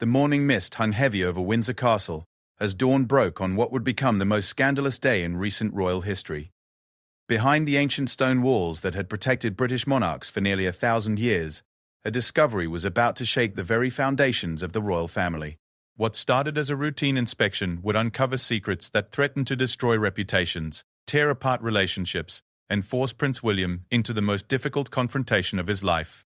The morning mist hung heavy over Windsor Castle as dawn broke on what would become the most scandalous day in recent royal history. Behind the ancient stone walls that had protected British monarchs for nearly 1,000 years, a discovery was about to shake the very foundations of the royal family. What started as a routine inspection would uncover secrets that threatened to destroy reputations, tear apart relationships, and force Prince William into the most difficult confrontation of his life.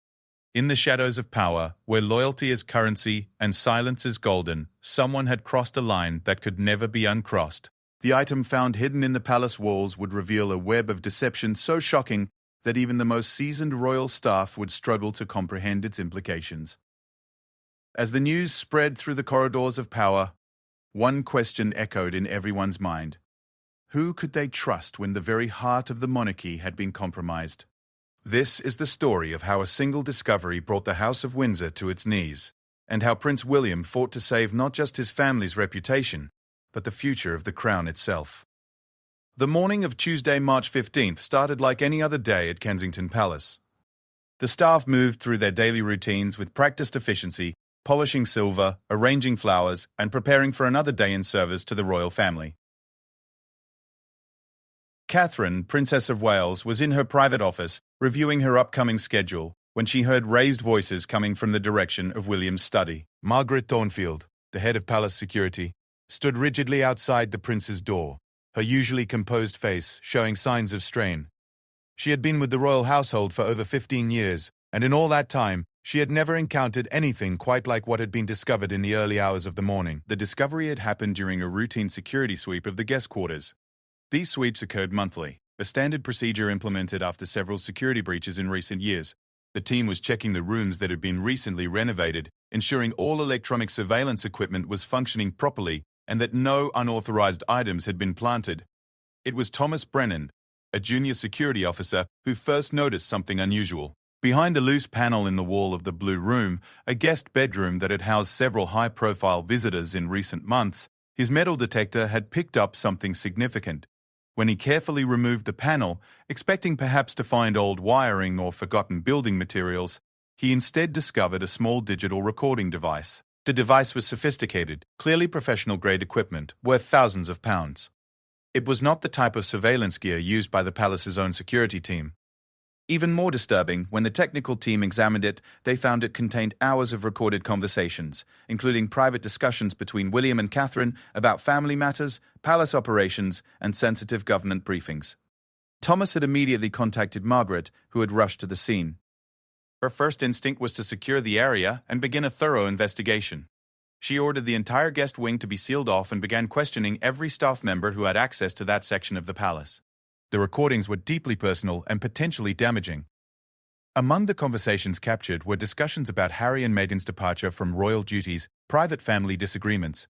In the shadows of power, where loyalty is currency and silence is golden, someone had crossed a line that could never be uncrossed. The item found hidden in the palace walls would reveal a web of deception so shocking that even the most seasoned royal staff would struggle to comprehend its implications. As the news spread through the corridors of power, one question echoed in everyone's mind. Who could they trust when the very heart of the monarchy had been compromised? This is the story of how a single discovery brought the House of Windsor to its knees, and how Prince William fought to save not just his family's reputation, but the future of the crown itself. The morning of Tuesday, March 15th started like any other day at Kensington Palace. The staff moved through their daily routines with practiced efficiency, polishing silver, arranging flowers, and preparing for another day in service to the royal family. Catherine, Princess of Wales, was in her private office, reviewing her upcoming schedule, when she heard raised voices coming from the direction of William's study. Margaret Thornfield, the head of palace security, stood rigidly outside the prince's door, her usually composed face showing signs of strain. She had been with the royal household for over 15 years, and in all that time, she had never encountered anything quite like what had been discovered in the early hours of the morning. The discovery had happened during a routine security sweep of the guest quarters. These sweeps occurred monthly, a standard procedure implemented after several security breaches in recent years. The team was checking the rooms that had been recently renovated, ensuring all electronic surveillance equipment was functioning properly and that no unauthorized items had been planted. It was Thomas Brennan, a junior security officer, who first noticed something unusual. Behind a loose panel in the wall of the Blue Room, a guest bedroom that had housed several high-profile visitors in recent months, his metal detector had picked up something significant. When he carefully removed the panel, expecting perhaps to find old wiring or forgotten building materials, he instead discovered a small digital recording device. The device was sophisticated, clearly professional-grade equipment, worth thousands of pounds. It was not the type of surveillance gear used by the palace's own security team. Even more disturbing, when the technical team examined it, they found it contained hours of recorded conversations, including private discussions between William and Catherine about family matters, palace operations, and sensitive government briefings. Thomas had immediately contacted Margaret, who had rushed to the scene. Her first instinct was to secure the area and begin a thorough investigation. She ordered the entire guest wing to be sealed off and began questioning every staff member who had access to that section of the palace. The recordings were deeply personal and potentially damaging. Among the conversations captured were discussions about Harry and Meghan's departure from royal duties, private family disagreements,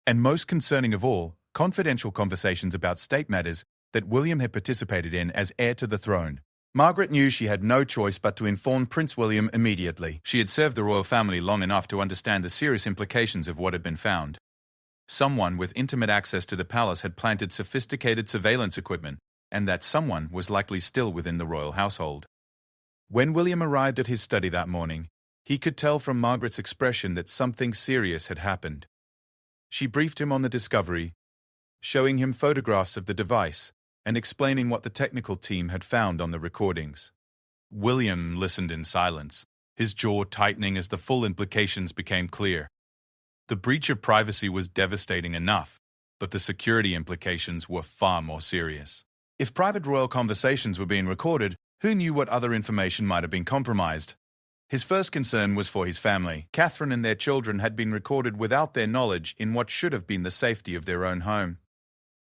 and most concerning of all, confidential conversations about state matters that William had participated in as heir to the throne. Margaret knew she had no choice but to inform Prince William immediately. She had served the royal family long enough to understand the serious implications of what had been found. Someone with intimate access to the palace had planted sophisticated surveillance equipment, and that someone was likely still within the royal household. When William arrived at his study that morning, he could tell from Margaret's expression that something serious had happened. She briefed him on the discovery, showing him photographs of the device and explaining what the technical team had found on the recordings. William listened in silence, his jaw tightening as the full implications became clear. The breach of privacy was devastating enough, but the security implications were far more serious. If private royal conversations were being recorded, who knew what other information might have been compromised? His first concern was for his family. Catherine and their children had been recorded without their knowledge in what should have been the safety of their own home.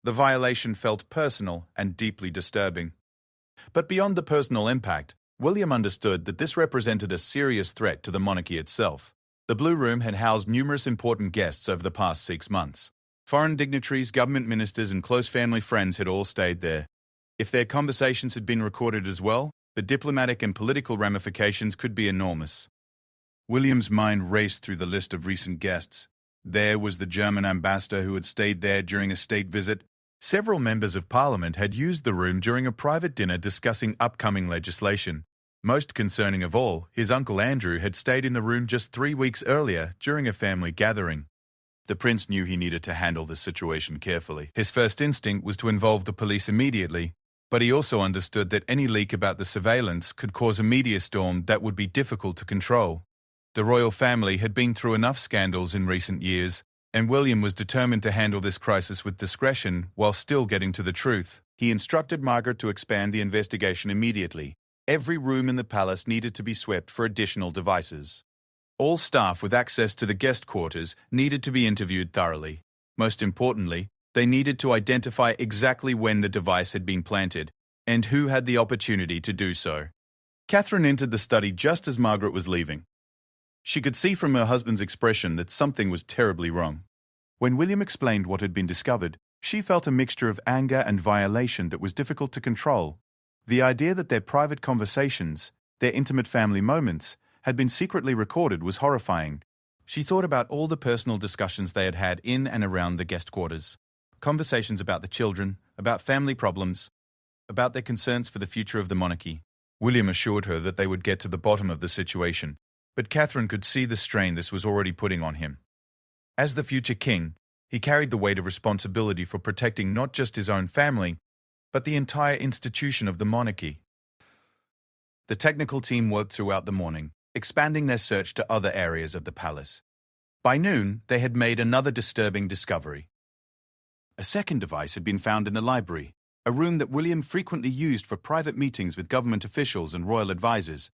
The violation felt personal and deeply disturbing. But beyond the personal impact, William understood that this represented a serious threat to the monarchy itself. The Blue Room had housed numerous important guests over the past 6 months. Foreign dignitaries, government ministers, and close family friends had all stayed there. If their conversations had been recorded as well, the diplomatic and political ramifications could be enormous. William's mind raced through the list of recent guests. There was the German ambassador who had stayed there during a state visit. Several members of parliament had used the room during a private dinner discussing upcoming legislation. Most concerning of all, his uncle Andrew had stayed in the room just 3 weeks earlier during a family gathering. The prince knew he needed to handle this situation carefully. His first instinct was to involve the police immediately, but he also understood that any leak about the surveillance could cause a media storm that would be difficult to control. The royal family had been through enough scandals in recent years, and William was determined to handle this crisis with discretion while still getting to the truth. He instructed Margaret to expand the investigation immediately. Every room in the palace needed to be swept for additional devices. All staff with access to the guest quarters needed to be interviewed thoroughly. Most importantly, they needed to identify exactly when the device had been planted and who had the opportunity to do so. Catherine entered the study just as Margaret was leaving. She could see from her husband's expression that something was terribly wrong. When William explained what had been discovered, she felt a mixture of anger and violation that was difficult to control. The idea that their private conversations, their intimate family moments, had been secretly recorded was horrifying. She thought about all the personal discussions they had had in and around the guest quarters. Conversations about the children, about family problems, about their concerns for the future of the monarchy. William assured her that they would get to the bottom of the situation, but Catherine could see the strain this was already putting on him. As the future king, he carried the weight of responsibility for protecting not just his own family, but the entire institution of the monarchy. The technical team worked throughout the morning, expanding their search to other areas of the palace. By noon, they had made another disturbing discovery. A second device had been found in the library, a room that William frequently used for private meetings with government officials and royal advisors.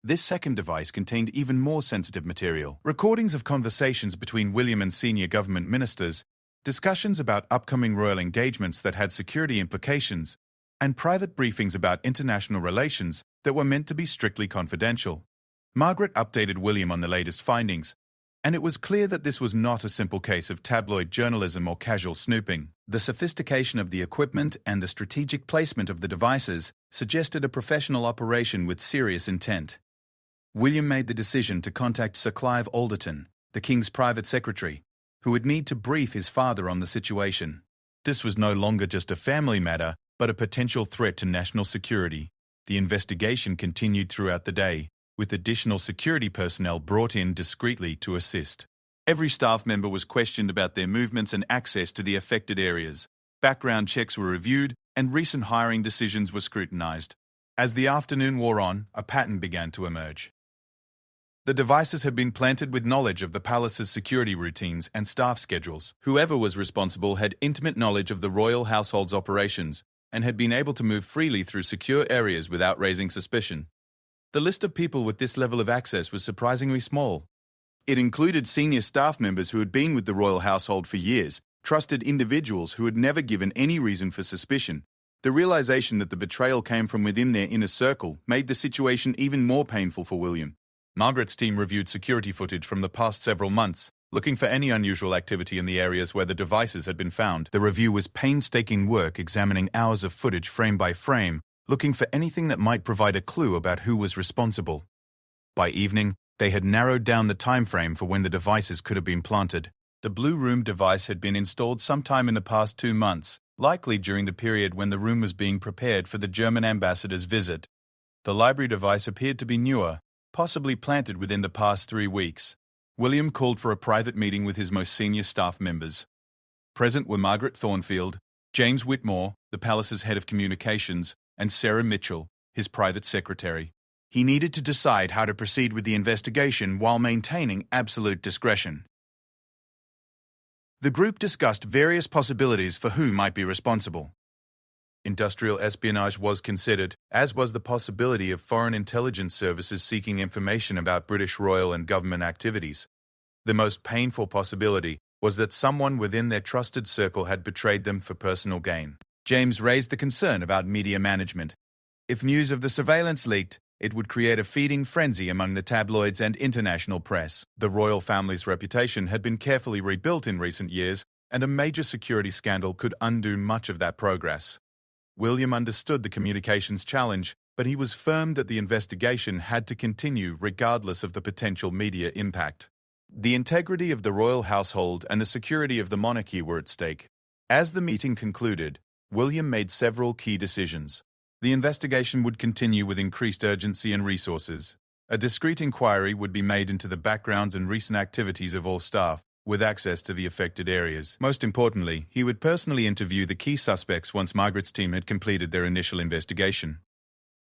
This second device contained even more sensitive material, recordings of conversations between William and senior government ministers, discussions about upcoming royal engagements that had security implications, and private briefings about international relations that were meant to be strictly confidential. Margaret updated William on the latest findings, and it was clear that this was not a simple case of tabloid journalism or casual snooping. The sophistication of the equipment and the strategic placement of the devices suggested a professional operation with serious intent. William made the decision to contact Sir Clive Alderton, the King's private secretary, who would need to brief his father on the situation. This was no longer just a family matter, but a potential threat to national security. The investigation continued throughout the day, with additional security personnel brought in discreetly to assist. Every staff member was questioned about their movements and access to the affected areas. Background checks were reviewed, and recent hiring decisions were scrutinized. As the afternoon wore on, a pattern began to emerge. The devices had been planted with knowledge of the palace's security routines and staff schedules. Whoever was responsible had intimate knowledge of the royal household's operations and had been able to move freely through secure areas without raising suspicion. The list of people with this level of access was surprisingly small. It included senior staff members who had been with the royal household for years, trusted individuals who had never given any reason for suspicion. The realization that the betrayal came from within their inner circle made the situation even more painful for William. Margaret's team reviewed security footage from the past several months, looking for any unusual activity in the areas where the devices had been found. The review was painstaking work examining hours of footage frame by frame, looking for anything that might provide a clue about who was responsible. By evening, they had narrowed down the time frame for when the devices could have been planted. The Blue Room device had been installed sometime in the past 2 months, likely during the period when the room was being prepared for the German ambassador's visit. The library device appeared to be newer, possibly planted within the past 3 weeks. William called for a private meeting with his most senior staff members. Present were Margaret Thornfield, James Whitmore, the palace's head of communications, and Sarah Mitchell, his private secretary. He needed to decide how to proceed with the investigation while maintaining absolute discretion. The group discussed various possibilities for who might be responsible. Industrial espionage was considered, as was the possibility of foreign intelligence services seeking information about British royal and government activities. The most painful possibility was that someone within their trusted circle had betrayed them for personal gain. James raised the concern about media management. If news of the surveillance leaked, it would create a feeding frenzy among the tabloids and international press. The royal family's reputation had been carefully rebuilt in recent years, and a major security scandal could undo much of that progress. William understood the communications challenge, but he was firm that the investigation had to continue regardless of the potential media impact. The integrity of the royal household and the security of the monarchy were at stake. As the meeting concluded, William made several key decisions. The investigation would continue with increased urgency and resources. A discreet inquiry would be made into the backgrounds and recent activities of all staff, with access to the affected areas. Most importantly, he would personally interview the key suspects once Margaret's team had completed their initial investigation.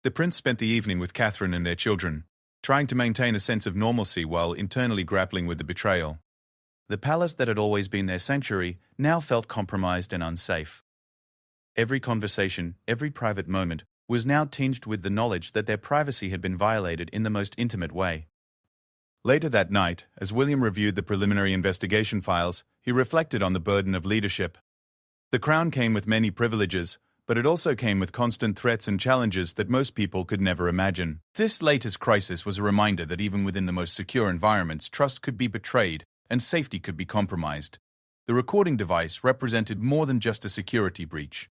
The prince spent the evening with Catherine and their children, trying to maintain a sense of normalcy while internally grappling with the betrayal. The palace that had always been their sanctuary now felt compromised and unsafe. Every conversation, every private moment, was now tinged with the knowledge that their privacy had been violated in the most intimate way. Later that night, as William reviewed the preliminary investigation files, he reflected on the burden of leadership. The crown came with many privileges, but it also came with constant threats and challenges that most people could never imagine. This latest crisis was a reminder that even within the most secure environments, trust could be betrayed and safety could be compromised. The recording device represented more than just a security breach.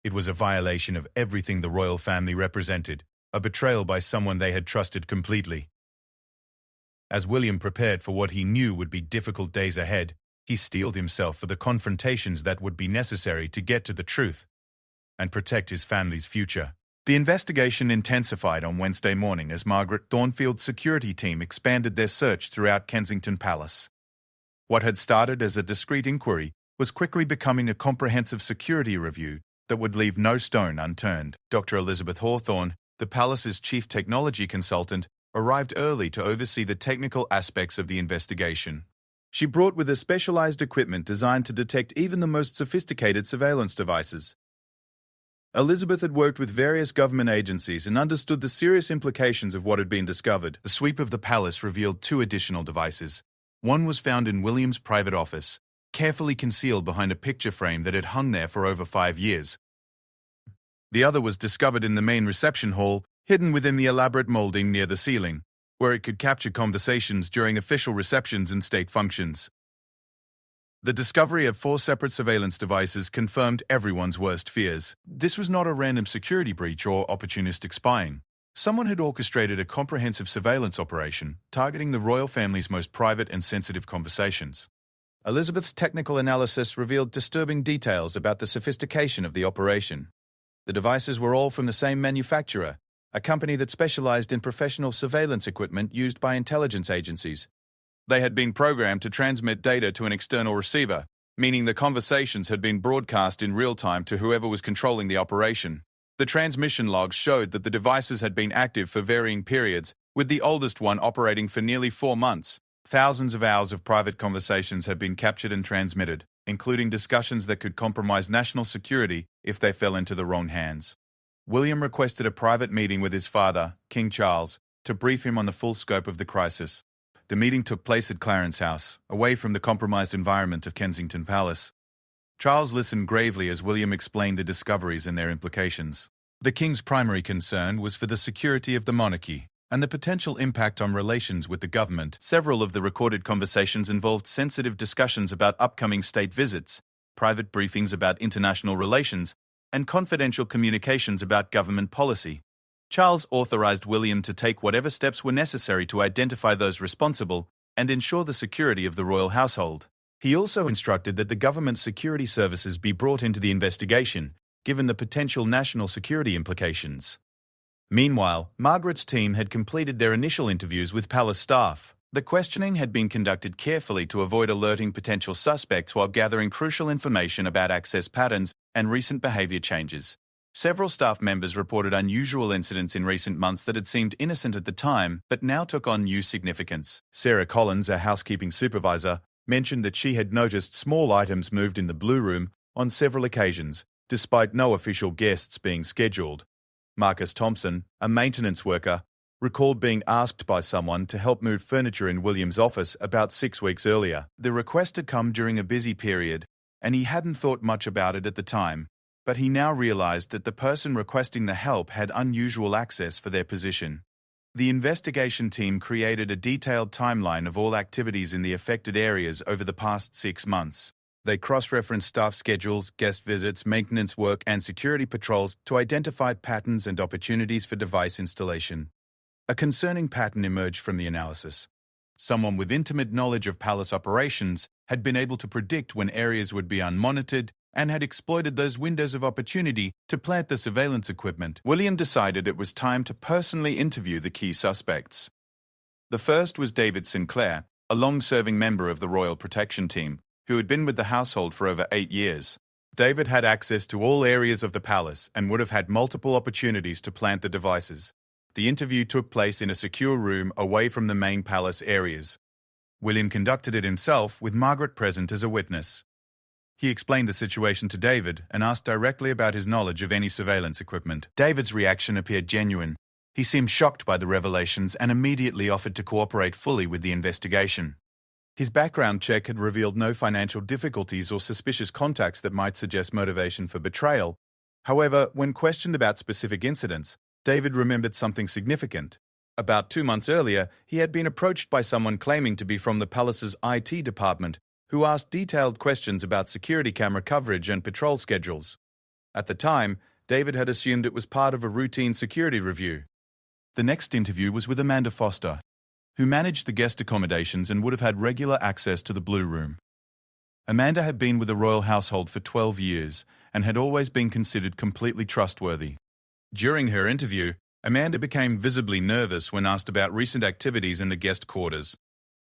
It was a violation of everything the royal family represented, a betrayal by someone they had trusted completely. As William prepared for what he knew would be difficult days ahead, he steeled himself for the confrontations that would be necessary to get to the truth and protect his family's future. The investigation intensified on Wednesday morning as Margaret Thornfield's security team expanded their search throughout Kensington Palace. What had started as a discreet inquiry was quickly becoming a comprehensive security review that would leave no stone unturned. Dr. Elizabeth Hawthorne, the palace's chief technology consultant, arrived early to oversee the technical aspects of the investigation. She brought with her specialized equipment designed to detect even the most sophisticated surveillance devices. Elizabeth had worked with various government agencies and understood the serious implications of what had been discovered. The sweep of the palace revealed 2 additional devices. One was found in William's private office, carefully concealed behind a picture frame that had hung there for over 5 years. The other was discovered in the main reception hall, hidden within the elaborate molding near the ceiling, where it could capture conversations during official receptions and state functions. The discovery of 4 separate surveillance devices confirmed everyone's worst fears. This was not a random security breach or opportunistic spying. Someone had orchestrated a comprehensive surveillance operation, targeting the royal family's most private and sensitive conversations. Elizabeth's technical analysis revealed disturbing details about the sophistication of the operation. The devices were all from the same manufacturer, a company that specialized in professional surveillance equipment used by intelligence agencies. They had been programmed to transmit data to an external receiver, meaning the conversations had been broadcast in real time to whoever was controlling the operation. The transmission logs showed that the devices had been active for varying periods, with the oldest one operating for nearly 4 months. Thousands of hours of private conversations had been captured and transmitted, including discussions that could compromise national security if they fell into the wrong hands. William requested a private meeting with his father, King Charles, to brief him on the full scope of the crisis. The meeting took place at Clarence House, away from the compromised environment of Kensington Palace. Charles listened gravely as William explained the discoveries and their implications. The king's primary concern was for the security of the monarchy and the potential impact on relations with the government. Several of the recorded conversations involved sensitive discussions about upcoming state visits, private briefings about international relations, and confidential communications about government policy. Charles authorized William to take whatever steps were necessary to identify those responsible and ensure the security of the royal household. He also instructed that the government security services be brought into the investigation, given the potential national security implications. Meanwhile, Margaret's team had completed their initial interviews with palace staff. The questioning had been conducted carefully to avoid alerting potential suspects while gathering crucial information about access patterns and recent behavior changes. Several staff members reported unusual incidents in recent months that had seemed innocent at the time, but now took on new significance. Sarah Collins, a housekeeping supervisor, mentioned that she had noticed small items moved in the blue room on several occasions, despite no official guests being scheduled. Marcus Thompson, a maintenance worker, recalled being asked by someone to help move furniture in William's office about 6 weeks earlier. The request had come during a busy period, and he hadn't thought much about it at the time. But he now realized that the person requesting the help had unusual access for their position. The investigation team created a detailed timeline of all activities in the affected areas over the past 6 months. They cross-referenced staff schedules, guest visits, maintenance work, and security patrols to identify patterns and opportunities for device installation. A concerning pattern emerged from the analysis. Someone with intimate knowledge of palace operations had been able to predict when areas would be unmonitored and had exploited those windows of opportunity to plant the surveillance equipment. William decided it was time to personally interview the key suspects. The first was David Sinclair, a long-serving member of the Royal Protection Team, who had been with the household for over 8 years. David had access to all areas of the palace and would have had multiple opportunities to plant the devices. The interview took place in a secure room away from the main palace areas. William conducted it himself, with Margaret present as a witness. He explained the situation to David and asked directly about his knowledge of any surveillance equipment. David's reaction appeared genuine. He seemed shocked by the revelations and immediately offered to cooperate fully with the investigation. His background check had revealed no financial difficulties or suspicious contacts that might suggest motivation for betrayal. However, when questioned about specific incidents, David remembered something significant. About 2 months earlier, he had been approached by someone claiming to be from the palace's IT department, who asked detailed questions about security camera coverage and patrol schedules. At the time, David had assumed it was part of a routine security review. The next interview was with Amanda Foster, who managed the guest accommodations and would have had regular access to the Blue Room. Amanda had been with the royal household for 12 years and had always been considered completely trustworthy. During her interview, Amanda became visibly nervous when asked about recent activities in the guest quarters.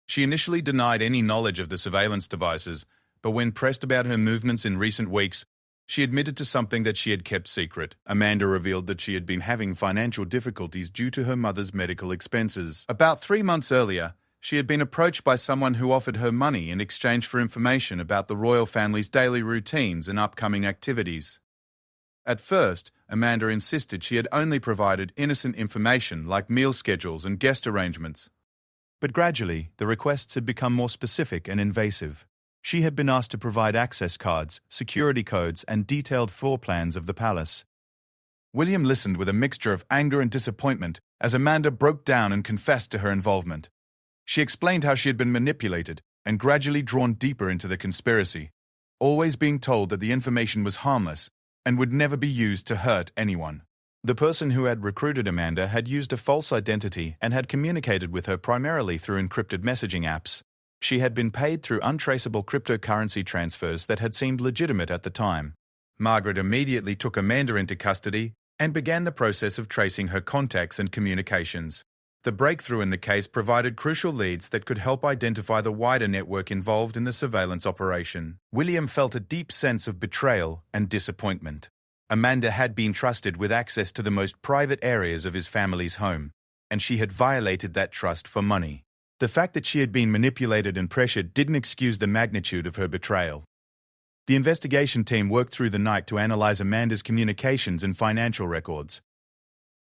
She initially denied any knowledge of the surveillance devices, but when pressed about her movements in recent weeks, she admitted to something that she had kept secret. Amanda revealed that she had been having financial difficulties due to her mother's medical expenses. About 3 months earlier, she had been approached by someone who offered her money in exchange for information about the royal family's daily routines and upcoming activities. At first, Amanda insisted she had only provided innocent information like meal schedules and guest arrangements. But gradually, the requests had become more specific and invasive. She had been asked to provide access cards, security codes, and detailed floor plans of the palace. William listened with a mixture of anger and disappointment as Amanda broke down and confessed to her involvement. She explained how she had been manipulated and gradually drawn deeper into the conspiracy, always being told that the information was harmless and would never be used to hurt anyone. The person who had recruited Amanda had used a false identity and had communicated with her primarily through encrypted messaging apps. She had been paid through untraceable cryptocurrency transfers that had seemed legitimate at the time. Margaret immediately took Amanda into custody and began the process of tracing her contacts and communications. The breakthrough in the case provided crucial leads that could help identify the wider network involved in the surveillance operation. William felt a deep sense of betrayal and disappointment. Amanda had been trusted with access to the most private areas of his family's home, and she had violated that trust for money. The fact that she had been manipulated and pressured didn't excuse the magnitude of her betrayal. The investigation team worked through the night to analyze Amanda's communications and financial records.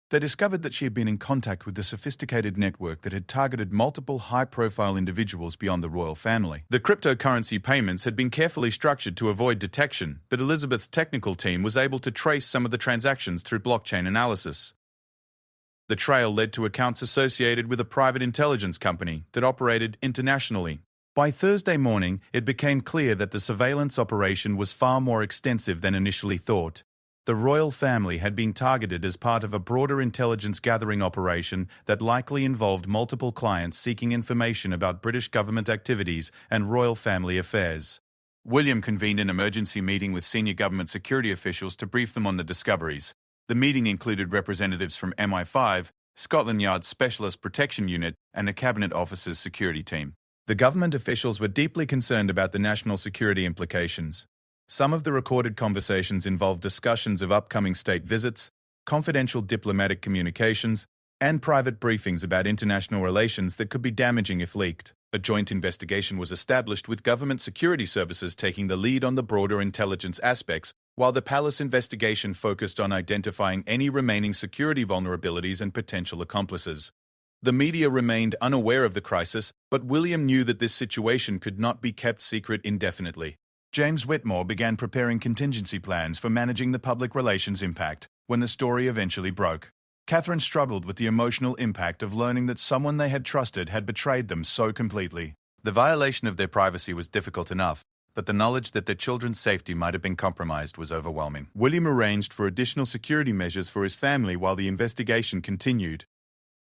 They discovered that she had been in contact with a sophisticated network that had targeted multiple high-profile individuals beyond the royal family. The cryptocurrency payments had been carefully structured to avoid detection, but Elizabeth's technical team was able to trace some of the transactions through blockchain analysis. The trail led to accounts associated with a private intelligence company that operated internationally. By Thursday morning, it became clear that the surveillance operation was far more extensive than initially thought. The royal family had been targeted as part of a broader intelligence gathering operation that likely involved multiple clients seeking information about British government activities and royal family affairs. William convened an emergency meeting with senior government security officials to brief them on the discoveries. The meeting included representatives from MI5, Scotland Yard's Specialist Protection Unit, and the Cabinet Office's security team. The government officials were deeply concerned about the national security implications. Some of the recorded conversations involved discussions of upcoming state visits, confidential diplomatic communications, and private briefings about international relations that could be damaging if leaked. A joint investigation was established with government security services taking the lead on the broader intelligence aspects, while the palace investigation focused on identifying any remaining security vulnerabilities and potential accomplices. The media remained unaware of the crisis, but William knew that this situation could not be kept secret indefinitely. James Whitmore began preparing contingency plans for managing the public relations impact when the story eventually broke. Catherine struggled with the emotional impact of learning that someone they had trusted had betrayed them so completely. The violation of their privacy was difficult enough, but the knowledge that their children's safety might have been compromised was overwhelming. William arranged for additional security measures for his family while the investigation continued.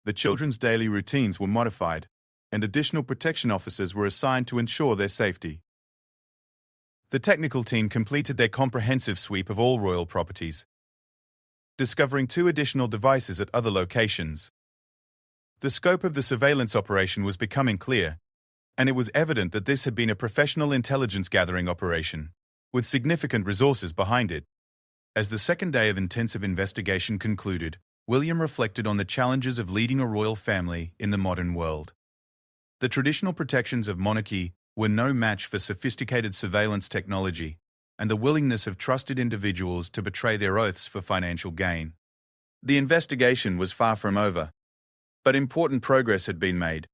The children's daily routines were modified, and additional protection officers were assigned to ensure their safety. The technical team completed their comprehensive sweep of all royal properties, discovering 2 additional devices at other locations. The scope of the surveillance operation was becoming clear, and it was evident that this had been a professional intelligence-gathering operation, with significant resources behind it. As the second day of intensive investigation concluded, William reflected on the challenges of leading a royal family in the modern world. The traditional protections of monarchy were no match for sophisticated surveillance technology and the willingness of trusted individuals to betray their oaths for financial gain. The investigation was far from over, but important progress had been made.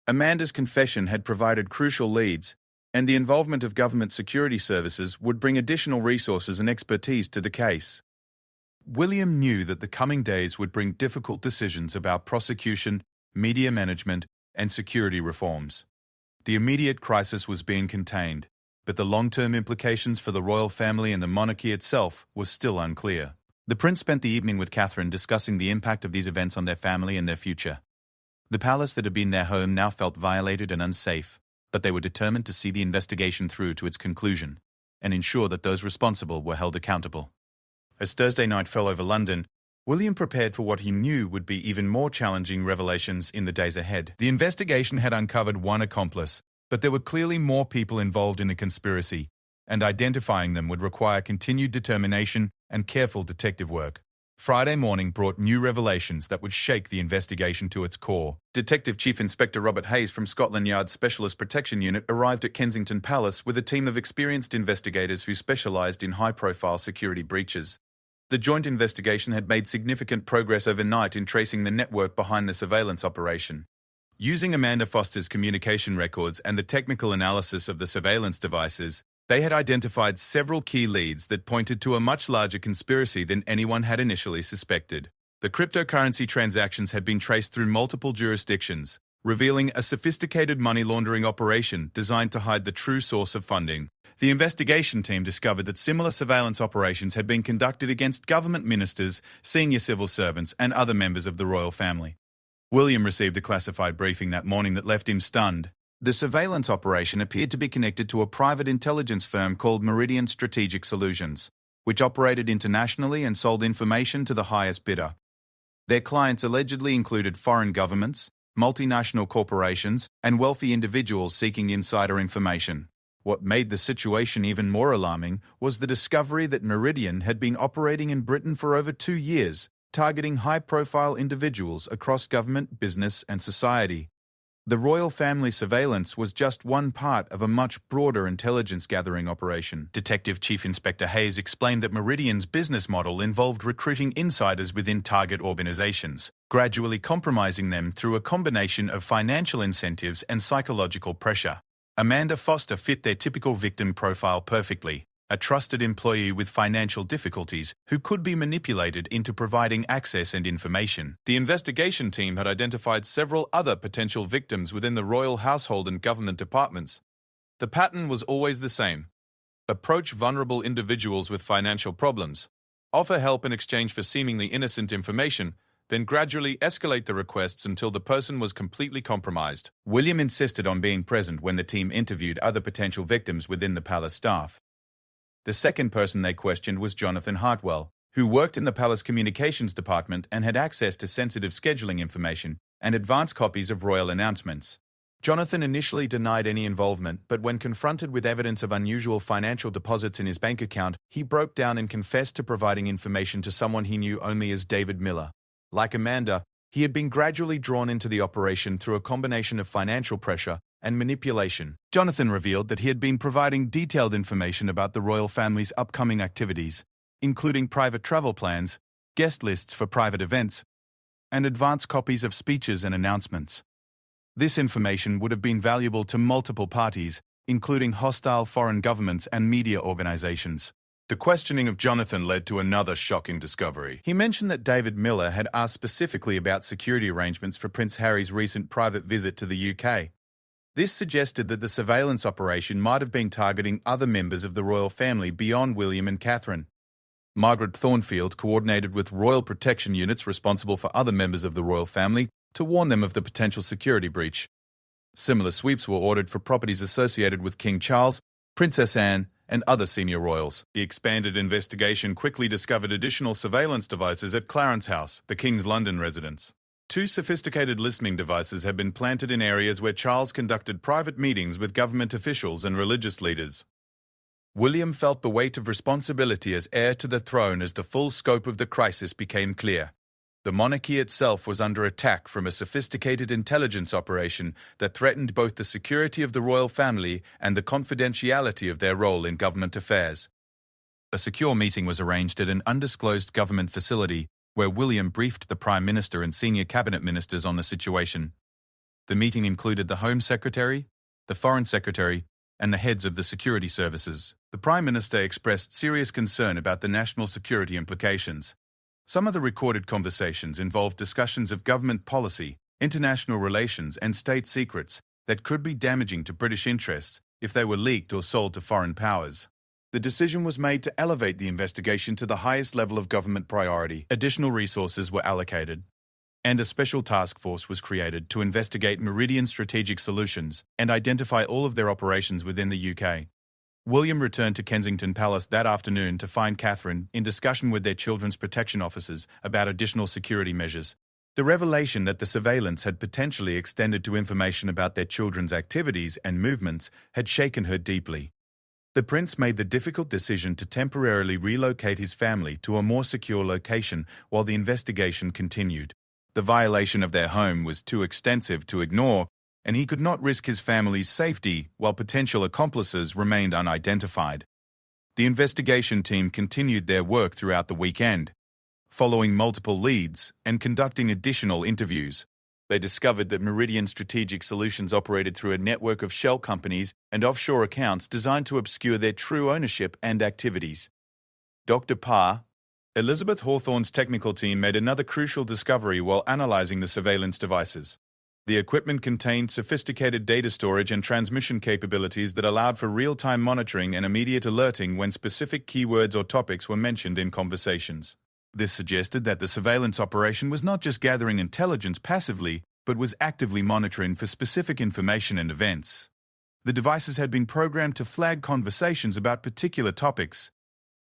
Amanda's confession had provided crucial leads, and the involvement of government security services would bring additional resources and expertise to the case. William knew that the coming days would bring difficult decisions about prosecution, media management, and security reforms. The immediate crisis was being contained, but the long-term implications for the royal family and the monarchy itself were still unclear. The prince spent the evening with Catherine discussing the impact of these events on their family and their future. The palace that had been their home now felt violated and unsafe, but they were determined to see the investigation through to its conclusion and ensure that those responsible were held accountable. As Thursday night fell over London, William prepared for what he knew would be even more challenging revelations in the days ahead. The investigation had uncovered one accomplice, but there were clearly more people involved in the conspiracy, and identifying them would require continued determination and careful detective work. Friday morning brought new revelations that would shake the investigation to its core. Detective Chief Inspector Robert Hayes from Scotland Yard's Specialist Protection Unit arrived at Kensington Palace with a team of experienced investigators who specialised in high-profile security breaches. The joint investigation had made significant progress overnight in tracing the network behind the surveillance operation. Using Amanda Foster's communication records and the technical analysis of the surveillance devices, they had identified several key leads that pointed to a much larger conspiracy than anyone had initially suspected. The cryptocurrency transactions had been traced through multiple jurisdictions, revealing a sophisticated money laundering operation designed to hide the true source of funding. The investigation team discovered that similar surveillance operations had been conducted against government ministers, senior civil servants, and other members of the royal family. William received a classified briefing that morning that left him stunned. The surveillance operation appeared to be connected to a private intelligence firm called Meridian Strategic Solutions, which operated internationally and sold information to the highest bidder. Their clients allegedly included foreign governments, multinational corporations, and wealthy individuals seeking insider information. What made the situation even more alarming was the discovery that Meridian had been operating in Britain for over 2 years, targeting high-profile individuals across government, business, and society. The royal family surveillance was just one part of a much broader intelligence-gathering operation. Detective Chief Inspector Hayes explained that Meridian's business model involved recruiting insiders within target organizations, gradually compromising them through a combination of financial incentives and psychological pressure. Amanda Foster fit their typical victim profile perfectly, a trusted employee with financial difficulties who could be manipulated into providing access and information. The investigation team had identified several other potential victims within the royal household and government departments. The pattern was always the same. Approach vulnerable individuals with financial problems, offer help in exchange for seemingly innocent information, then gradually escalate the requests until the person was completely compromised. William insisted on being present when the team interviewed other potential victims within the palace staff. The second person they questioned was Jonathan Hartwell, who worked in the palace communications department and had access to sensitive scheduling information and advance copies of royal announcements. Jonathan initially denied any involvement, but when confronted with evidence of unusual financial deposits in his bank account, he broke down and confessed to providing information to someone he knew only as David Miller. Like Amanda, he had been gradually drawn into the operation through a combination of financial pressure and manipulation. Jonathan revealed that he had been providing detailed information about the royal family's upcoming activities, including private travel plans, guest lists for private events, and advance copies of speeches and announcements. This information would have been valuable to multiple parties, including hostile foreign governments and media organizations. The questioning of Jonathan led to another shocking discovery. He mentioned that David Miller had asked specifically about security arrangements for Prince Harry's recent private visit to the UK. This suggested that the surveillance operation might have been targeting other members of the royal family beyond William and Catherine. Margaret Thornfield coordinated with royal protection units responsible for other members of the royal family to warn them of the potential security breach. Similar sweeps were ordered for properties associated with King Charles, Princess Anne, and other senior royals. The expanded investigation quickly discovered additional surveillance devices at Clarence House, the King's London residence. 2 sophisticated listening devices had been planted in areas where Charles conducted private meetings with government officials and religious leaders. William felt the weight of responsibility as heir to the throne as the full scope of the crisis became clear. The monarchy itself was under attack from a sophisticated intelligence operation that threatened both the security of the royal family and the confidentiality of their role in government affairs. A secure meeting was arranged at an undisclosed government facility where William briefed the Prime Minister and senior cabinet ministers on the situation. The meeting included the Home Secretary, the Foreign Secretary, and the heads of the security services. The Prime Minister expressed serious concern about the national security implications. Some of the recorded conversations involved discussions of government policy, international relations, and state secrets that could be damaging to British interests if they were leaked or sold to foreign powers. The decision was made to elevate the investigation to the highest level of government priority. Additional resources were allocated, and a special task force was created to investigate Meridian Strategic Solutions and identify all of their operations within the UK. William returned to Kensington Palace that afternoon to find Catherine in discussion with their children's protection officers about additional security measures. The revelation that the surveillance had potentially extended to information about their children's activities and movements had shaken her deeply. The prince made the difficult decision to temporarily relocate his family to a more secure location while the investigation continued. The violation of their home was too extensive to ignore, and he could not risk his family's safety while potential accomplices remained unidentified. The investigation team continued their work throughout the weekend, following multiple leads and conducting additional interviews. They discovered that Meridian Strategic Solutions operated through a network of shell companies and offshore accounts designed to obscure their true ownership and activities. Dr. Parr, Elizabeth Hawthorne's technical team, made another crucial discovery while analyzing the surveillance devices. The equipment contained sophisticated data storage and transmission capabilities that allowed for real-time monitoring and immediate alerting when specific keywords or topics were mentioned in conversations. This suggested that the surveillance operation was not just gathering intelligence passively, but was actively monitoring for specific information and events. The devices had been programmed to flag conversations about particular topics,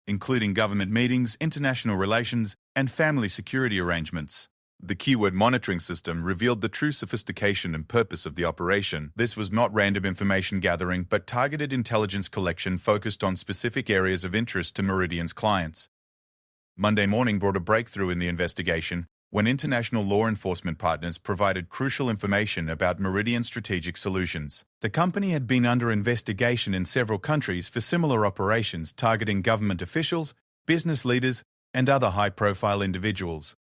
including government meetings, international relations, and family security arrangements. The keyword monitoring system revealed the true sophistication and purpose of the operation. This was not random information gathering, but targeted intelligence collection focused on specific areas of interest to Meridian's clients. Monday morning brought a breakthrough in the investigation when international law enforcement partners provided crucial information about Meridian Strategic Solutions. The company had been under investigation in several countries for similar operations targeting government officials, business leaders, and other high-profile individuals.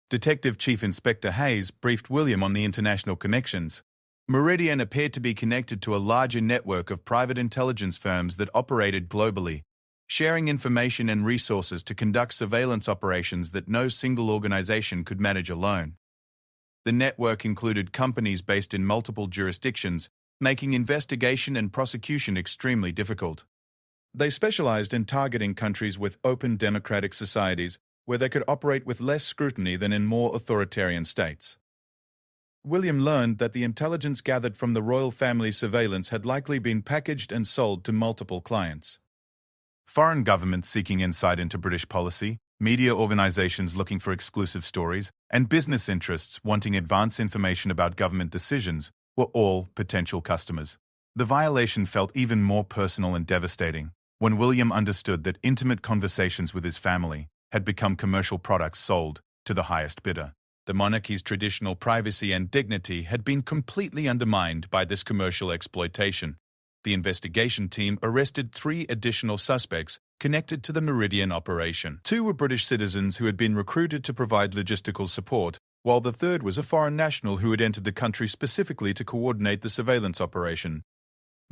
Detective Chief Inspector Hayes briefed William on the international connections. Meridian appeared to be connected to a larger network of private intelligence firms that operated globally, sharing information and resources to conduct surveillance operations that no single organization could manage alone. The network included companies based in multiple jurisdictions, making investigation and prosecution extremely difficult. They specialized in targeting countries with open democratic societies where they could operate with less scrutiny than in more authoritarian states. William learned that the intelligence gathered from the royal family's surveillance had likely been packaged and sold to multiple clients. Foreign governments seeking insight into British policy, media organizations looking for exclusive stories, and business interests wanting advance information about government decisions were all potential customers. The violation felt even more personal and devastating when William understood that intimate conversations with his family had become commercial products sold to the highest bidder. The monarchy's traditional privacy and dignity had been completely undermined by this commercial exploitation. The investigation team arrested 3 additional suspects connected to the Meridian operation. 2 were British citizens who had been recruited to provide logistical support, while the third was a foreign national who had entered the country specifically to coordinate the surveillance operation.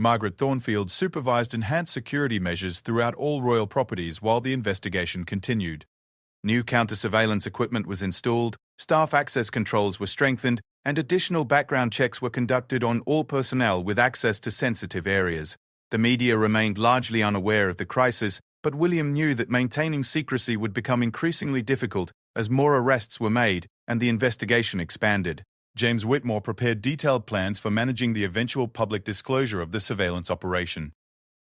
Margaret Thornfield supervised enhanced security measures throughout all royal properties while the investigation continued. New counter-surveillance equipment was installed, staff access controls were strengthened, and additional background checks were conducted on all personnel with access to sensitive areas. The media remained largely unaware of the crisis, but William knew that maintaining secrecy would become increasingly difficult as more arrests were made and the investigation expanded. James Whitmore prepared detailed plans for managing the eventual public disclosure of the surveillance operation.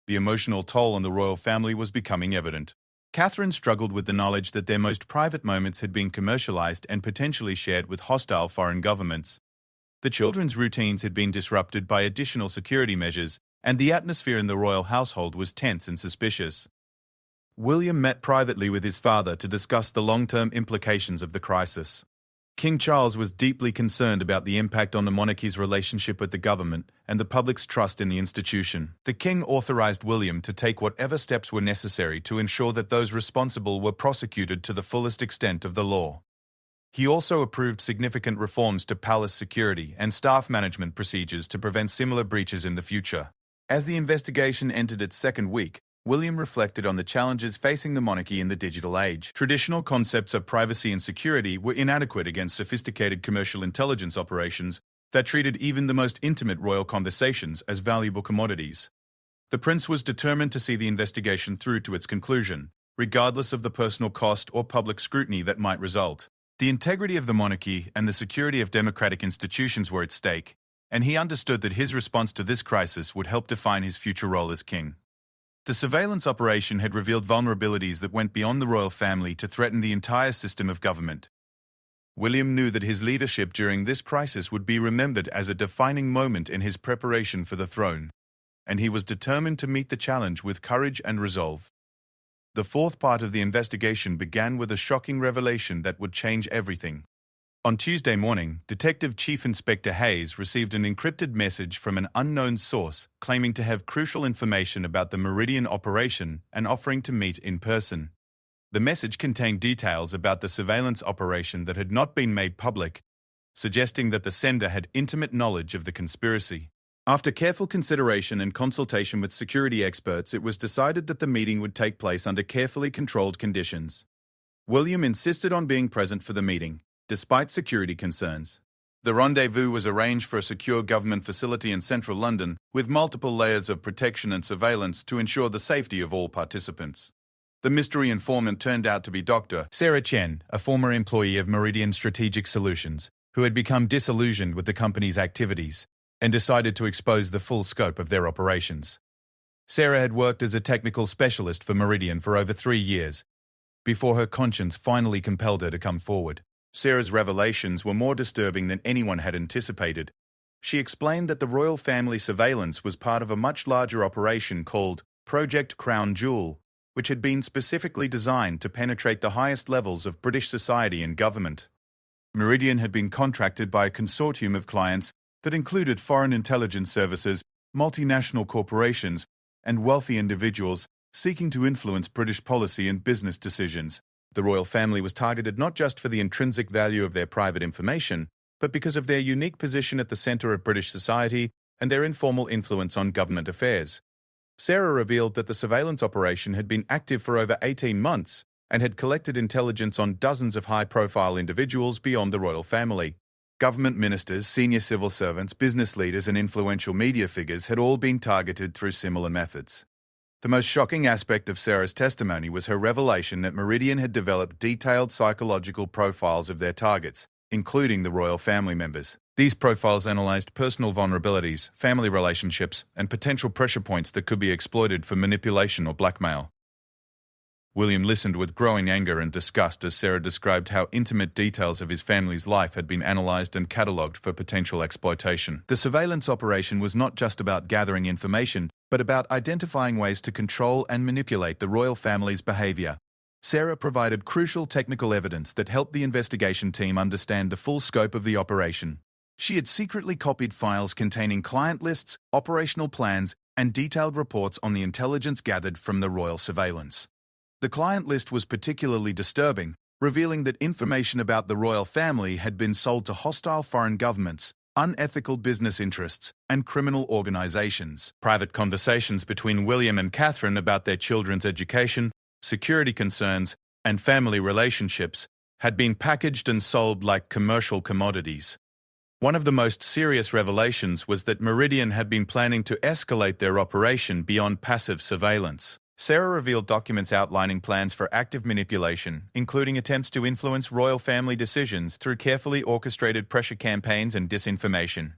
The emotional toll on the royal family was becoming evident. Catherine struggled with the knowledge that their most private moments had been commercialized and potentially shared with hostile foreign governments. The children's routines had been disrupted by additional security measures, and the atmosphere in the royal household was tense and suspicious. William met privately with his father to discuss the long-term implications of the crisis. King Charles was deeply concerned about the impact on the monarchy's relationship with the government and the public's trust in the institution. The king authorized William to take whatever steps were necessary to ensure that those responsible were prosecuted to the fullest extent of the law. He also approved significant reforms to palace security and staff management procedures to prevent similar breaches in the future. As the investigation entered its second week, William reflected on the challenges facing the monarchy in the digital age. Traditional concepts of privacy and security were inadequate against sophisticated commercial intelligence operations that treated even the most intimate royal conversations as valuable commodities. The prince was determined to see the investigation through to its conclusion, regardless of the personal cost or public scrutiny that might result. The integrity of the monarchy and the security of democratic institutions were at stake, and he understood that his response to this crisis would help define his future role as king. The surveillance operation had revealed vulnerabilities that went beyond the royal family to threaten the entire system of government. William knew that his leadership during this crisis would be remembered as a defining moment in his preparation for the throne, and he was determined to meet the challenge with courage and resolve. The fourth part of the investigation began with a shocking revelation that would change everything. On Tuesday morning, Detective Chief Inspector Hayes received an encrypted message from an unknown source claiming to have crucial information about the Meridian operation and offering to meet in person. The message contained details about the surveillance operation that had not been made public, suggesting that the sender had intimate knowledge of the conspiracy. After careful consideration and consultation with security experts, it was decided that the meeting would take place under carefully controlled conditions. William insisted on being present for the meeting, despite security concerns. The rendezvous was arranged for a secure government facility in central London, with multiple layers of protection and surveillance to ensure the safety of all participants. The mystery informant turned out to be Dr. Sarah Chen, a former employee of Meridian Strategic Solutions, who had become disillusioned with the company's activities and decided to expose the full scope of their operations. Sarah had worked as a technical specialist for Meridian for over 3 years, before her conscience finally compelled her to come forward. Sarah's revelations were more disturbing than anyone had anticipated. She explained that the royal family surveillance was part of a much larger operation called Project Crown Jewel, which had been specifically designed to penetrate the highest levels of British society and government. Meridian had been contracted by a consortium of clients that included foreign intelligence services, multinational corporations, and wealthy individuals seeking to influence British policy and business decisions. The royal family was targeted not just for the intrinsic value of their private information, but because of their unique position at the center of British society and their informal influence on government affairs. Sarah revealed that the surveillance operation had been active for over 18 months and had collected intelligence on dozens of high-profile individuals beyond the royal family. Government ministers, senior civil servants, business leaders, and influential media figures had all been targeted through similar methods. The most shocking aspect of Sarah's testimony was her revelation that Meridian had developed detailed psychological profiles of their targets, including the royal family members. These profiles analyzed personal vulnerabilities, family relationships, and potential pressure points that could be exploited for manipulation or blackmail. William listened with growing anger and disgust as Sarah described how intimate details of his family's life had been analyzed and catalogued for potential exploitation. The surveillance operation was not just about gathering information, but about identifying ways to control and manipulate the royal family's behavior. Sarah provided crucial technical evidence that helped the investigation team understand the full scope of the operation. She had secretly copied files containing client lists, operational plans, and detailed reports on the intelligence gathered from the royal surveillance. The client list was particularly disturbing, revealing that information about the royal family had been sold to hostile foreign governments, unethical business interests, and criminal organizations. Private conversations between William and Catherine about their children's education, security concerns, and family relationships had been packaged and sold like commercial commodities. One of the most serious revelations was that Meridian had been planning to escalate their operation beyond passive surveillance. Sarah revealed documents outlining plans for active manipulation, including attempts to influence royal family decisions through carefully orchestrated pressure campaigns and disinformation.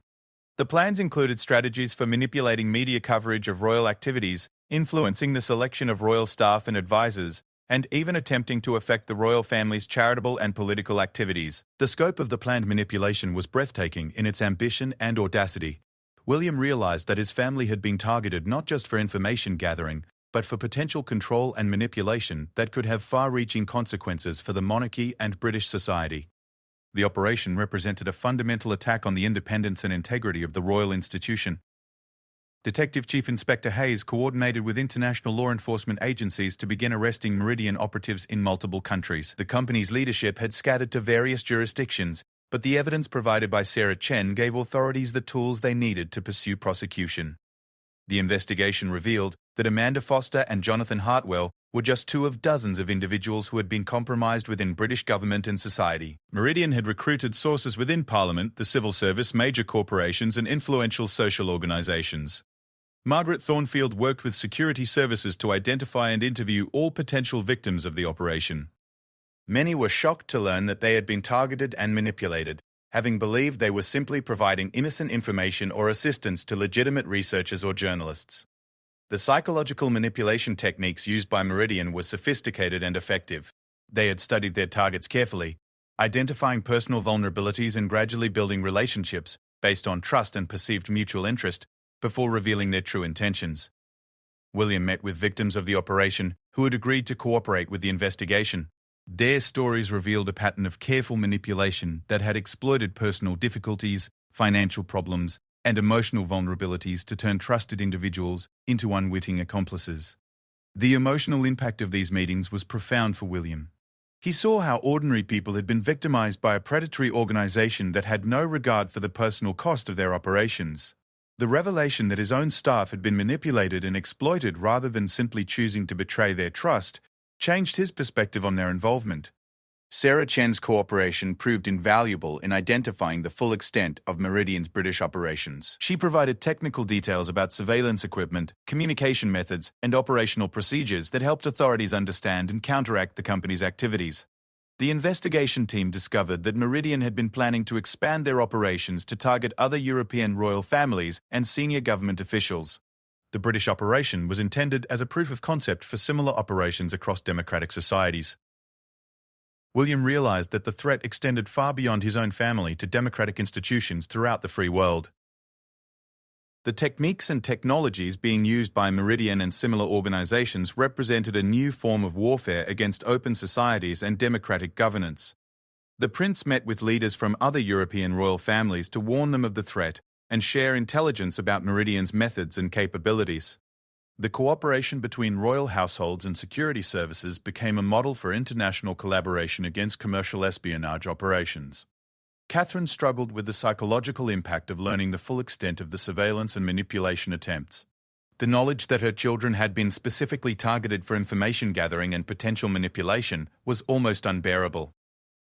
The plans included strategies for manipulating media coverage of royal activities influencing the selection of royal staff and advisors, and even attempting to affect the royal family's charitable and political activities. The scope of the planned manipulation was breathtaking in its ambition and audacity. William realized that his family had been targeted not just for information gathering, but for potential control and manipulation that could have far-reaching consequences for the monarchy and British society. The operation represented a fundamental attack on the independence and integrity of the royal institution. Detective Chief Inspector Hayes coordinated with international law enforcement agencies to begin arresting Meridian operatives in multiple countries. The company's leadership had scattered to various jurisdictions, but the evidence provided by Sarah Chen gave authorities the tools they needed to pursue prosecution. The investigation revealed that Amanda Foster and Jonathan Hartwell were just two of dozens of individuals who had been compromised within British government and society. Meridian had recruited sources within Parliament, the civil service, major corporations, and influential social organisations. Margaret Thornfield worked with security services to identify and interview all potential victims of the operation. Many were shocked to learn that they had been targeted and manipulated, having believed they were simply providing innocent information or assistance to legitimate researchers or journalists. The psychological manipulation techniques used by Meridian were sophisticated and effective. They had studied their targets carefully, identifying personal vulnerabilities and gradually building relationships based on trust and perceived mutual interest before revealing their true intentions. William met with victims of the operation who had agreed to cooperate with the investigation. Their stories revealed a pattern of careful manipulation that had exploited personal difficulties, financial problems, and emotional vulnerabilities to turn trusted individuals into unwitting accomplices. The emotional impact of these meetings was profound for William. He saw how ordinary people had been victimized by a predatory organization that had no regard for the personal cost of their operations. The revelation that his own staff had been manipulated and exploited rather than simply choosing to betray their trust changed his perspective on their involvement. Sarah Chen's cooperation proved invaluable in identifying the full extent of Meridian's British operations. She provided technical details about surveillance equipment, communication methods, and operational procedures that helped authorities understand and counteract the company's activities. The investigation team discovered that Meridian had been planning to expand their operations to target other European royal families and senior government officials. The British operation was intended as a proof of concept for similar operations across democratic societies. William realized that the threat extended far beyond his own family to democratic institutions throughout the free world. The techniques and technologies being used by Meridian and similar organizations represented a new form of warfare against open societies and democratic governance. The prince met with leaders from other European royal families to warn them of the threat and share intelligence about Meridian's methods and capabilities. The cooperation between royal households and security services became a model for international collaboration against commercial espionage operations. Catherine struggled with the psychological impact of learning the full extent of the surveillance and manipulation attempts. The knowledge that her children had been specifically targeted for information gathering and potential manipulation was almost unbearable.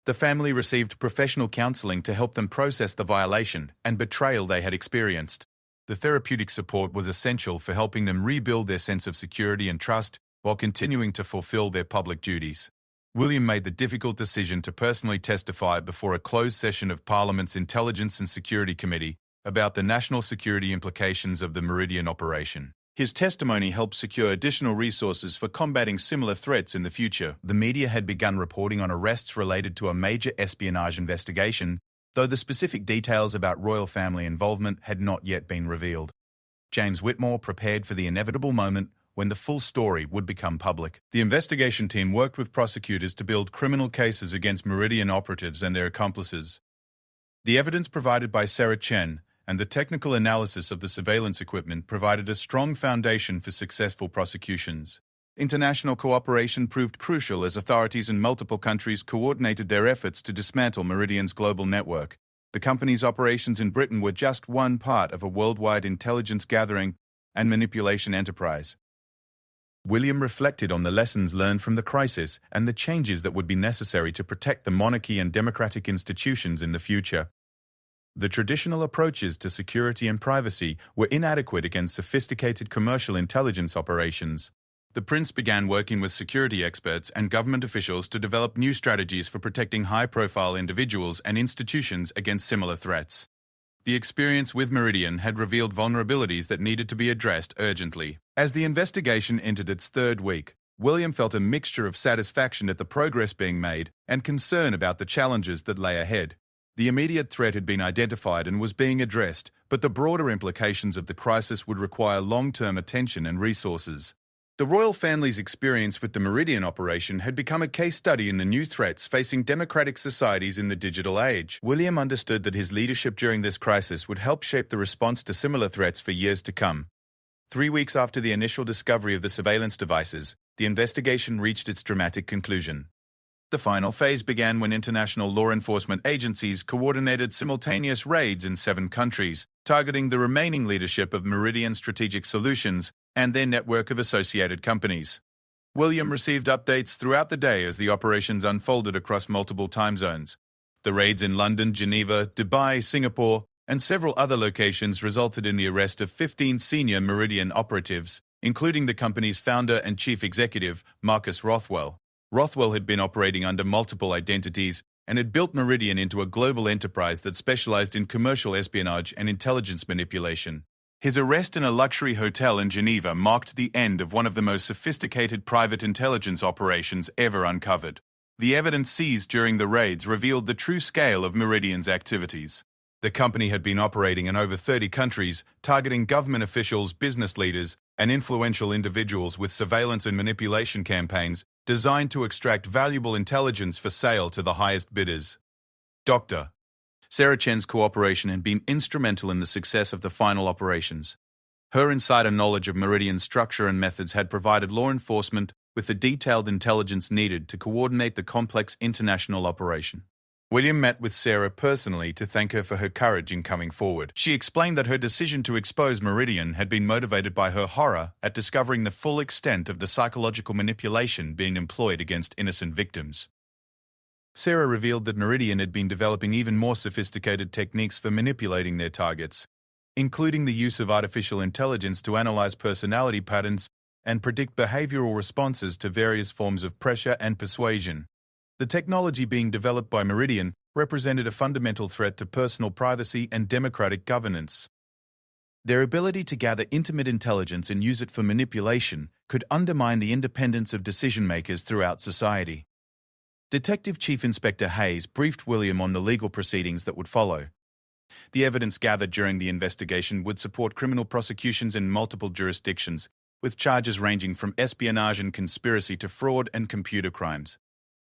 The family received professional counseling to help them process the violation and betrayal they had experienced. The therapeutic support was essential for helping them rebuild their sense of security and trust while continuing to fulfill their public duties. William made the difficult decision to personally testify before a closed session of Parliament's Intelligence and Security Committee about the national security implications of the Meridian operation. His testimony helped secure additional resources for combating similar threats in the future. The media had begun reporting on arrests related to a major espionage investigation, though the specific details about royal family involvement had not yet been revealed. James Whitmore prepared for the inevitable moment when the full story would become public. The investigation team worked with prosecutors to build criminal cases against Meridian operatives and their accomplices. The evidence provided by Sarah Chen and the technical analysis of the surveillance equipment provided a strong foundation for successful prosecutions. International cooperation proved crucial as authorities in multiple countries coordinated their efforts to dismantle Meridian's global network. The company's operations in Britain were just one part of a worldwide intelligence gathering and manipulation enterprise. William reflected on the lessons learned from the crisis and the changes that would be necessary to protect the monarchy and democratic institutions in the future. The traditional approaches to security and privacy were inadequate against sophisticated commercial intelligence operations. The prince began working with security experts and government officials to develop new strategies for protecting high-profile individuals and institutions against similar threats. The experience with Meridian had revealed vulnerabilities that needed to be addressed urgently. As the investigation entered its third week, William felt a mixture of satisfaction at the progress being made and concern about the challenges that lay ahead. The immediate threat had been identified and was being addressed, but the broader implications of the crisis would require long-term attention and resources. The royal family's experience with the Meridian operation had become a case study in the new threats facing democratic societies in the digital age. William understood that his leadership during this crisis would help shape the response to similar threats for years to come. 3 weeks after the initial discovery of the surveillance devices, the investigation reached its dramatic conclusion. The final phase began when international law enforcement agencies coordinated simultaneous raids in 7 countries, targeting the remaining leadership of Meridian Strategic Solutions and their network of associated companies. William received updates throughout the day as the operations unfolded across multiple time zones. The raids in London, Geneva, Dubai, Singapore, and several other locations resulted in the arrest of 15 senior Meridian operatives, including the company's founder and chief executive, Marcus Rothwell. Rothwell had been operating under multiple identities and had built Meridian into a global enterprise that specialized in commercial espionage and intelligence manipulation. His arrest in a luxury hotel in Geneva marked the end of one of the most sophisticated private intelligence operations ever uncovered. The evidence seized during the raids revealed the true scale of Meridian's activities. The company had been operating in over 30 countries, targeting government officials, business leaders, and influential individuals with surveillance and manipulation campaigns designed to extract valuable intelligence for sale to the highest bidders. Dr. Sarah Chen's cooperation had been instrumental in the success of the final operations. Her insider knowledge of Meridian's structure and methods had provided law enforcement with the detailed intelligence needed to coordinate the complex international operation. William met with Sarah personally to thank her for her courage in coming forward. She explained that her decision to expose Meridian had been motivated by her horror at discovering the full extent of the psychological manipulation being employed against innocent victims. Sarah revealed that Meridian had been developing even more sophisticated techniques for manipulating their targets, including the use of artificial intelligence to analyze personality patterns and predict behavioral responses to various forms of pressure and persuasion. The technology being developed by Meridian represented a fundamental threat to personal privacy and democratic governance. Their ability to gather intimate intelligence and use it for manipulation could undermine the independence of decision-makers throughout society. Detective Chief Inspector Hayes briefed William on the legal proceedings that would follow. The evidence gathered during the investigation would support criminal prosecutions in multiple jurisdictions, with charges ranging from espionage and conspiracy to fraud and computer crimes.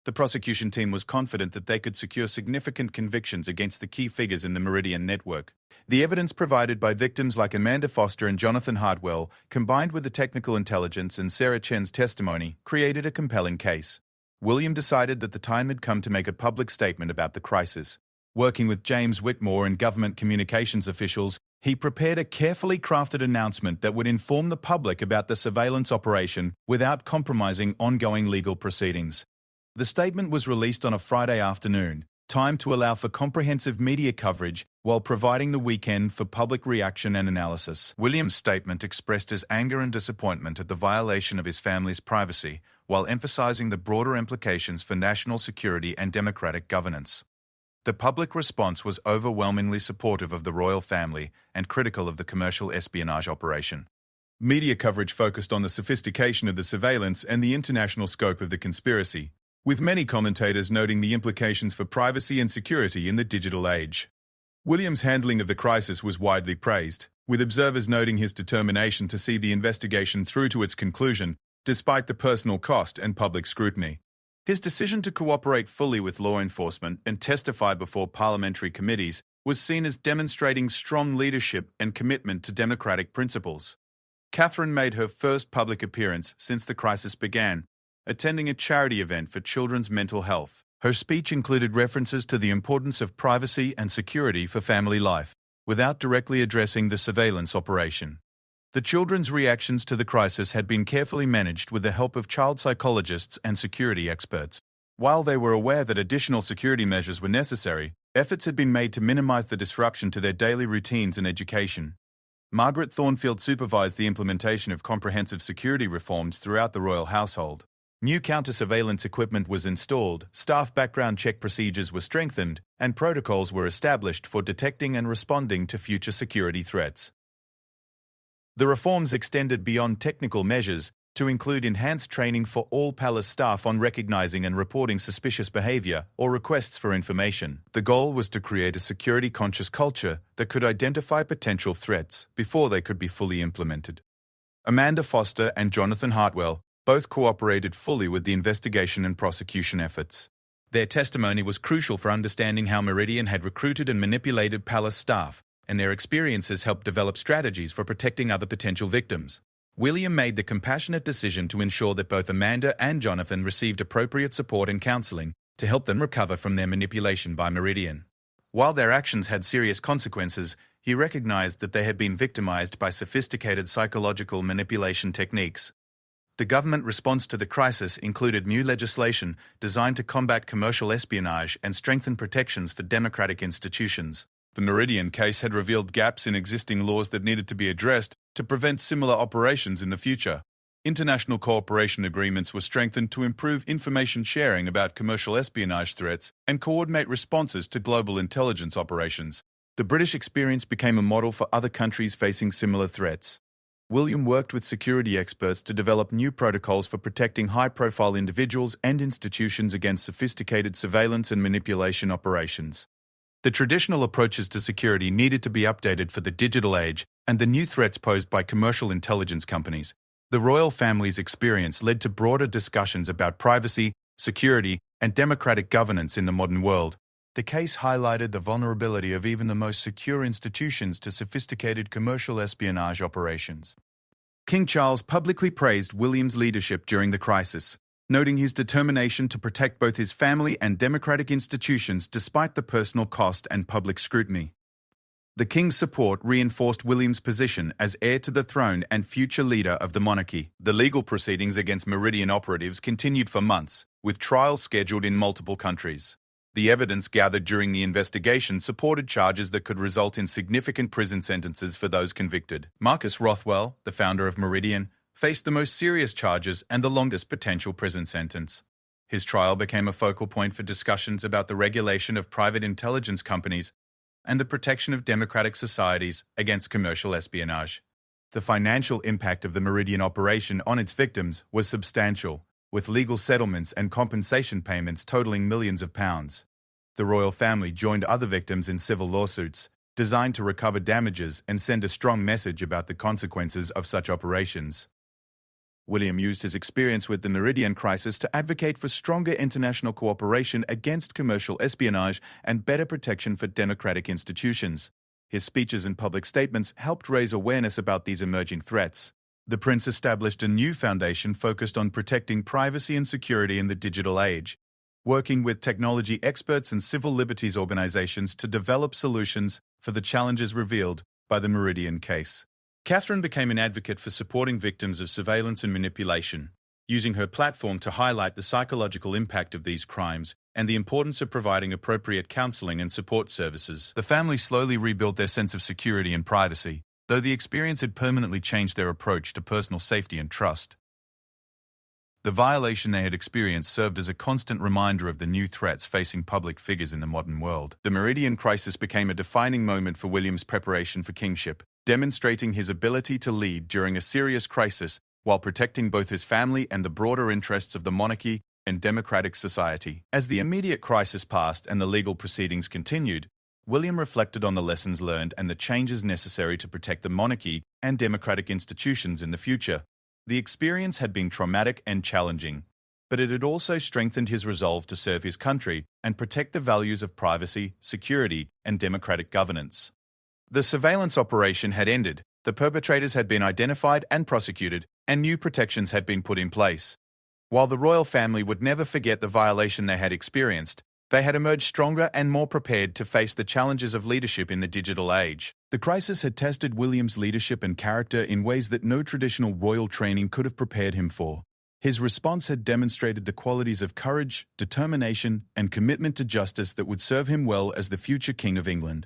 The prosecution team was confident that they could secure significant convictions against the key figures in the Meridian network. The evidence provided by victims like Amanda Foster and Jonathan Hartwell, combined with the technical intelligence and Sarah Chen's testimony, created a compelling case. William decided that the time had come to make a public statement about the crisis. Working with James Whitmore and government communications officials, he prepared a carefully crafted announcement that would inform the public about the surveillance operation without compromising ongoing legal proceedings. The statement was released on a Friday afternoon, timed to allow for comprehensive media coverage while providing the weekend for public reaction and analysis. William's statement expressed his anger and disappointment at the violation of his family's privacy, while emphasizing the broader implications for national security and democratic governance. The public response was overwhelmingly supportive of the royal family and critical of the commercial espionage operation. Media coverage focused on the sophistication of the surveillance and the international scope of the conspiracy, with many commentators noting the implications for privacy and security in the digital age. William's handling of the crisis was widely praised, with observers noting his determination to see the investigation through to its conclusion, despite the personal cost and public scrutiny. His decision to cooperate fully with law enforcement and testify before parliamentary committees was seen as demonstrating strong leadership and commitment to democratic principles. Catherine made her first public appearance since the crisis began, attending a charity event for children's mental health. Her speech included references to the importance of privacy and security for family life, without directly addressing the surveillance operation. The children's reactions to the crisis had been carefully managed with the help of child psychologists and security experts. While they were aware that additional security measures were necessary, efforts had been made to minimize the disruption to their daily routines and education. Margaret Thornfield supervised the implementation of comprehensive security reforms throughout the royal household. New counter-surveillance equipment was installed, staff background check procedures were strengthened, and protocols were established for detecting and responding to future security threats. The reforms extended beyond technical measures to include enhanced training for all palace staff on recognizing and reporting suspicious behavior or requests for information. The goal was to create a security-conscious culture that could identify potential threats before they could be fully implemented. Amanda Foster and Jonathan Hartwell both cooperated fully with the investigation and prosecution efforts. Their testimony was crucial for understanding how Meridian had recruited and manipulated palace staff, and their experiences helped develop strategies for protecting other potential victims. William made the compassionate decision to ensure that both Amanda and Jonathan received appropriate support and counseling to help them recover from their manipulation by Meridian. While their actions had serious consequences, he recognized that they had been victimized by sophisticated psychological manipulation techniques. The government response to the crisis included new legislation designed to combat commercial espionage and strengthen protections for democratic institutions. The Meridian case had revealed gaps in existing laws that needed to be addressed to prevent similar operations in the future. International cooperation agreements were strengthened to improve information sharing about commercial espionage threats and coordinate responses to global intelligence operations. The British experience became a model for other countries facing similar threats. William worked with security experts to develop new protocols for protecting high-profile individuals and institutions against sophisticated surveillance and manipulation operations. The traditional approaches to security needed to be updated for the digital age and the new threats posed by commercial intelligence companies. The royal family's experience led to broader discussions about privacy, security, and democratic governance in the modern world. The case highlighted the vulnerability of even the most secure institutions to sophisticated commercial espionage operations. King Charles publicly praised William's leadership during the crisis, noting his determination to protect both his family and democratic institutions despite the personal cost and public scrutiny. The king's support reinforced William's position as heir to the throne and future leader of the monarchy. The legal proceedings against Meridian operatives continued for months, with trials scheduled in multiple countries. The evidence gathered during the investigation supported charges that could result in significant prison sentences for those convicted. Marcus Rothwell, the founder of Meridian, faced the most serious charges and the longest potential prison sentence. His trial became a focal point for discussions about the regulation of private intelligence companies and the protection of democratic societies against commercial espionage. The financial impact of the Meridian operation on its victims was substantial, with legal settlements and compensation payments totaling millions of pounds. The royal family joined other victims in civil lawsuits, designed to recover damages and send a strong message about the consequences of such operations. William used his experience with the Meridian crisis to advocate for stronger international cooperation against commercial espionage and better protection for democratic institutions. His speeches and public statements helped raise awareness about these emerging threats. The prince established a new foundation focused on protecting privacy and security in the digital age, working with technology experts and civil liberties organizations to develop solutions for the challenges revealed by the Meridian case. Catherine became an advocate for supporting victims of surveillance and manipulation, using her platform to highlight the psychological impact of these crimes and the importance of providing appropriate counseling and support services. The family slowly rebuilt their sense of security and privacy, though the experience had permanently changed their approach to personal safety and trust. The violation they had experienced served as a constant reminder of the new threats facing public figures in the modern world. The Meridian crisis became a defining moment for William's preparation for kingship, demonstrating his ability to lead during a serious crisis while protecting both his family and the broader interests of the monarchy and democratic society. As the immediate crisis passed and the legal proceedings continued, William reflected on the lessons learned and the changes necessary to protect the monarchy and democratic institutions in the future. The experience had been traumatic and challenging, but it had also strengthened his resolve to serve his country and protect the values of privacy, security, and democratic governance. The surveillance operation had ended, the perpetrators had been identified and prosecuted, and new protections had been put in place. While the royal family would never forget the violation they had experienced, they had emerged stronger and more prepared to face the challenges of leadership in the digital age. The crisis had tested William's leadership and character in ways that no traditional royal training could have prepared him for. His response had demonstrated the qualities of courage, determination, and commitment to justice that would serve him well as the future King of England.